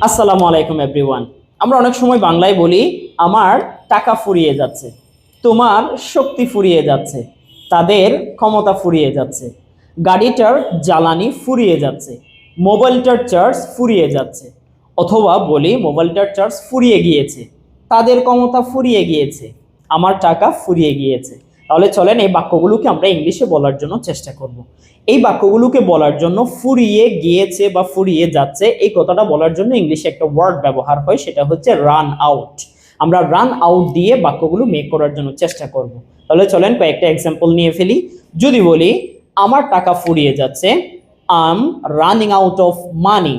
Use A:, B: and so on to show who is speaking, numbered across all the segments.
A: আসসালামু আলাইকুম এভরিওয়ান। আমরা অনেক সময় বাংলায় বলি আমার টাকা ফুরিয়ে যাচ্ছে, তোমার শক্তি ফুরিয়ে যাচ্ছে, তাদের ক্ষমতা ফুরিয়ে যাচ্ছে, গাড়িটার জ্বালানি ফুরিয়ে যাচ্ছে, মোবাইলটার চার্জ ফুরিয়ে যাচ্ছে, অথবা বলি মোবাইলটার চার্জ ফুরিয়ে গিয়েছে, তাদের ক্ষমতা ফুরিয়ে গিয়েছে, আমার টাকা ফুরিয়ে গিয়েছে। তাহলে চলেন এই বাক্যগুলোকে আমরা ইংলিশে বলার জন্য চেষ্টা করব। এই বাক্যগুলোকে বলার জন্য ফুরিয়ে গিয়েছে বা ফুরিয়ে যাচ্ছে এই কথাটা বলার জন্য ইংলিশে একটা ওয়ার্ড ব্যবহার হয়, সেটা হচ্ছে রান আউট। আমরা রান আউট দিয়ে বাক্যগুলো মেক করার জন্য চেষ্টা করব। তাহলে চলেন কয়েকটা এক্সাম্পল নিয়ে ফেলি। যদি বলি আমার টাকা ফুরিয়ে যাচ্ছে, I am running out of money.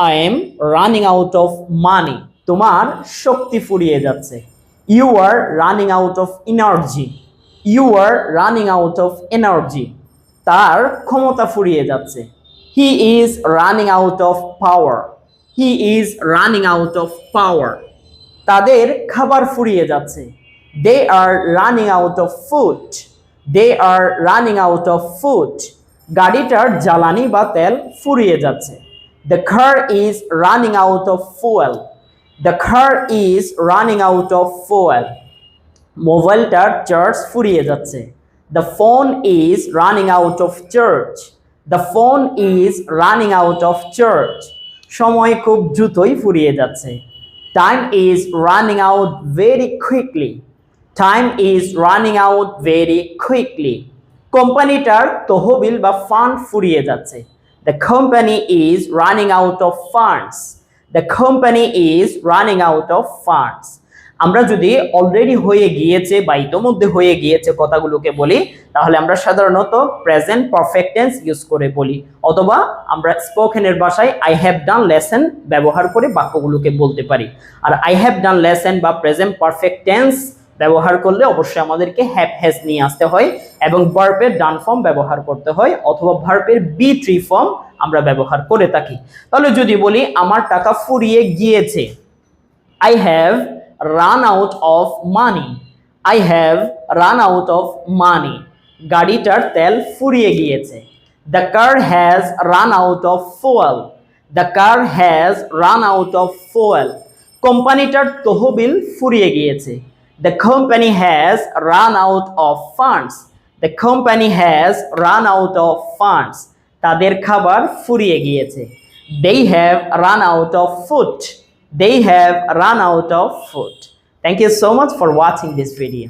A: I am running out of money. তোমার শক্তি ফুরিয়ে যাচ্ছে। You are running out of energy. You are running out of energy. তার ক্ষমতা ফুরিয়ে যাচ্ছে। He is running out of power. He is running out of power. তাদের খাবার ফুরিয়ে যাচ্ছে। They are running out of food. They are running out of food. গাড়িটার জ্বালানি বা তেল ফুরিয়ে যাচ্ছে। The car is running out of fuel. The car is running out of fuel. মোবাইলটার চার্জ ফুরিয়ে যাচ্ছে। The phone is running out of charge. The phone is running out of charge. সময় খুব দ্রুতই ফুরিয়ে যাচ্ছে। Time is running out very quickly. Time is running out very quickly. কোম্পানিটার তহবিল বা ফান্ড ফুরিয়ে যাচ্ছে। The company is running out of funds. The company is running out of funds. আমরা যদি অলরেডি হয়ে গিয়েছে বা ইতোমধ্যে হয়ে গিয়েছে কথাগুলোকে বলি, তাহলে আমরা সাধারণত প্রেজেন্ট পারফেক্ট টেন্স ইউজ করে বলি, অথবা আমরা স্পোকেনের ভাষায় আই হ্যাভ ডান লেসন ব্যবহার করে বাক্যগুলোকে বলতে পারি। আর আই হ্যাভ ডান লেসন বা প্রেজেন্ট পারফেক্ট টেন্স ব্যবহার করলে অবশ্যই আমাদেরকে হ্যাভ হ্যাজ নিয়ে আসতে হয় এবং ভার্বের ডান ফর্ম ব্যবহার করতে হয়, অথবা ভার্বের B3 ফর্ম আমরা ব্যবহার করে থাকি। তাহলে যদি বলি আমার টাকা ফুরিয়ে গিয়েছে, I have run out of money. I have run out of money. গাড়িটার তেল ফুরিয়ে গিয়েছে। The car has run out of fuel. The car has run out of fuel. কোম্পানিটার তহবিল ফুরিয়ে গিয়েছে। The company has run out of funds. The company has run out of funds. তাদের খাবার ফুরিয়ে গিয়েছে। They have run out of food. They have run out of food. Thank you so much for watching this video.